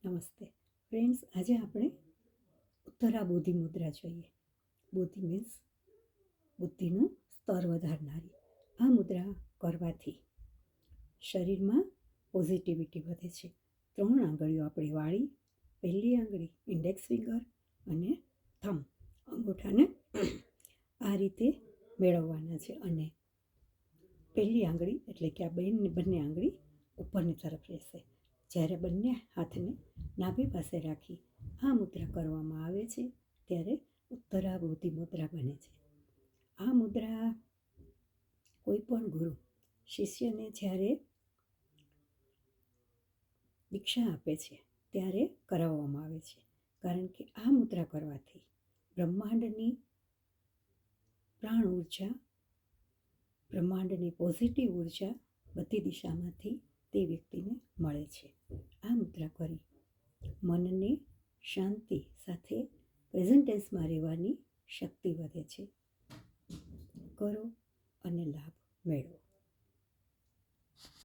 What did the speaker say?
નમસ્તે ફ્રેન્ડ્સ, આજે આપણે ઉત્તરા બોધિ મુદ્રા જોઈએ. બોધિ મીન્સ બુદ્ધિનું સ્તર વધારનારી. આ મુદ્રા કરવાથી શરીરમાં પોઝિટિવિટી વધે છે. 3 આંગળીઓ આપણી વાળી, પહેલી આંગળી ઇન્ડેક્સ ફિંગર અને થંબ અંગૂઠાને આ રીતે મેળવવાના છે અને પહેલી આંગળી એટલે કે આ બંને આંગળી ઉપરની તરફ રહેશે. જ્યારે બંને હાથને નાભી પાસે રાખી આ મુદ્રા કરવામાં આવે છે ત્યારે ઉત્તરા બોધિ મુદ્રા બને છે. આ મુદ્રા કોઈ પણ ગુરુ શિષ્યને જ્યારે દીક્ષા આપે છે ત્યારે કરાવવામાં આવે છે, કારણ કે આ મુદ્રા કરવાથી બ્રહ્માંડની પ્રાણ ઉર્જા, બ્રહ્માંડની પોઝિટિવ ઉર્જા બધી દિશામાંથી તે વ્યક્તિને મળે છે. આ મુદ્રા કરી મનને શાંતિ સાથે પ્રેઝન્ટ ટેન્સમાં રહેવાની શક્તિ વધે છે. કરો અને લાભ મેળવો.